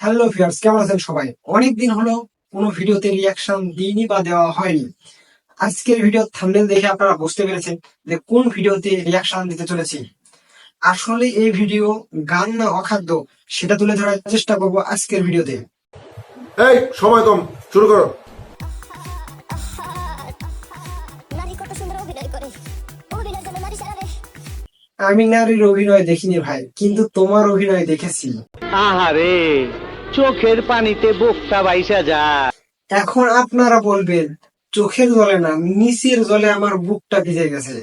Hello viewers, কেমন আছেন সবাই? অনেকদিন হলো কোনো ভিডিওতে রিয়াকশন দিইনি বা দেওয়া হয়নি। আজকের ভিডিও থাম্বনেল দেখে আপনারা বুঝতে পেরেছেন যে কোন ভিডিওতে রিয়াকশন দিতে চলেছি। আসলে এই ভিডিও গান না অখাদ্য সেটা তুলে ধরার চেষ্টা করব আজকের ভিডিওতে। এই সময় কম, শুরু করো। নারী কত সুন্দর অভিনয় করে, অভিনয়ের জন্য নারী সারা রে। আমি নারীর অভিনয় দেখিনি ভাই, কিন্তু তোমার অভিনয় দেখেছি। আহারে, চোখের পানিতে বোকটা বাইসা যায়। এখন আপনারা বলবেন চোখের জলে না, নিচের জলে আমার বুকটা ভিজে গেছে।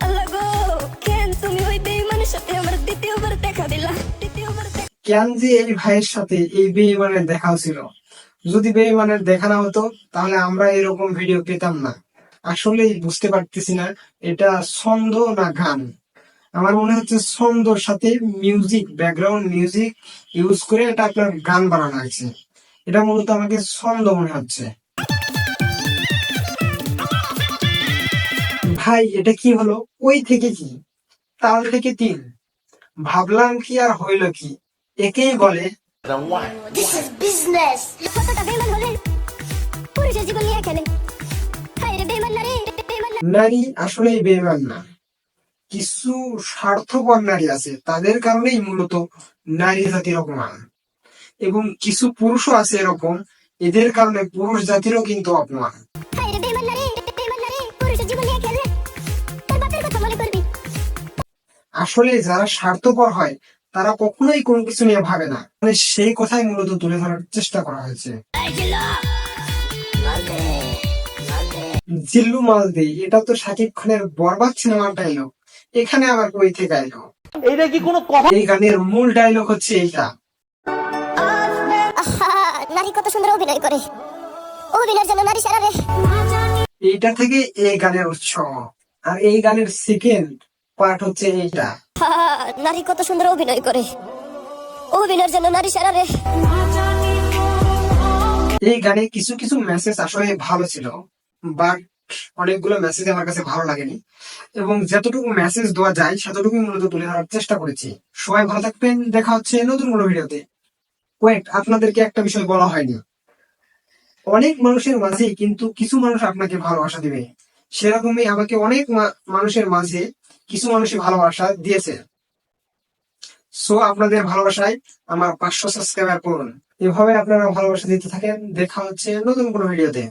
আল্লাহ গো, কেন তুমি ওই বেঈমানের সাথে আমার দ্বিতীয়বার দেখা দিলা? কেন যে এই ভাইয়ের সাথে এই বেঈমানের দেখা ছিল? যদি বেঈমানের দেখা না হতো তাহলে আমরা এরকম ভিডিও পেতাম না। আসলেই বুঝতে পারতেছি না এটা ছন্দ না গান। আমার মনে হচ্ছে ছন্দর সাথে মিউজিক, ব্যাকগ্রাউন্ড মিউজিক ইউজ করে এটা আপনার গান বানানো হয়েছে। এটা মূলত আমাকে ছন্দ মনে হচ্ছে। ভাই এটা কি হলো? ওই থেকে কি, তাল থেকে তিন, ভাবলাম কি আর হইল কি, একেই বলে দিস ইজ বিজনেস। কতটা বেঈমান হলে পুরুষের জীবন নিয়ে খেলে। হায় রে বেঈমান নারী, বেঈমান নারী। নারী আসলেই বেইমান না, কিছু স্বার্থপর নারী আছে, তাদের কারণেই মূলত নারী জাতির অপমান। এবং কিছু পুরুষও আছে এরকম, এদের কারণে পুরুষ জাতিরও কিন্তু অপমান। হায় রে বেঈমান নারী, বেঈমান নারী। পুরুষের জীবন নিয়ে খেলে, তোর বাপের কথা মনে করবি। আসলে যারা স্বার্থপর হয় তারা কখনোই কোনো কিছু নিয়ে ভাবে না, মানে সেই কথাই মূলত তুলে ধরার চেষ্টা করা হয়েছে। জিল্লু মালদি, এটা তো শাকিব খানের বরবাদ সিনেমার ডায়লগ, এখানে আবার কই থেকে আইলো? এইটা কি কোনো কথা? এই গানের মূল ডায়লগ হচ্ছে এইটা। আহা, নারী কত সুন্দর অভিনয় করে, অভিনয়ের জন্য নারী সারা রে। এইটা থেকে এই গানের উৎস, আর এই গানের সেকেন্ড পার্ট হচ্ছে এইটা। আহা, নারী কত সুন্দর অভিনয় করে, অভিনয়ের জন্য নারী সারা রে। এই গানে কিছু কিছু মেসেজ আসলে ভালো ছিল, বাট অনেকগুলো মেসেজ আমার কাছে ভালো লাগেনি, এবং যতটুকু মেসেজ দেওয়া যায় সেতটুকু মূলত তুলে ধরার চেষ্টা করেছি। সবাই ভালো থাকবেন, দেখা হচ্ছে নতুন কোনো ভিডিওতে। ওয়েট, আপনাদেরকে একটা বিষয় বলা হয়নি। অনেক মানুষের মাঝে কিন্তু কিছু মানুষ আপনাকে ভালোবাসা দিবে, সেরকমই আমাকে অনেক মানুষের মাঝে কিছু মানুষই ভালোবাসা দিয়েছে। সো আপনাদের ভালোবাসায় আমার 500 সাবস্ক্রাইবার করুন। এভাবে আপনারা ভালোবাসা দিতে থাকেন। দেখা হচ্ছে নতুন কোনো ভিডিওতে।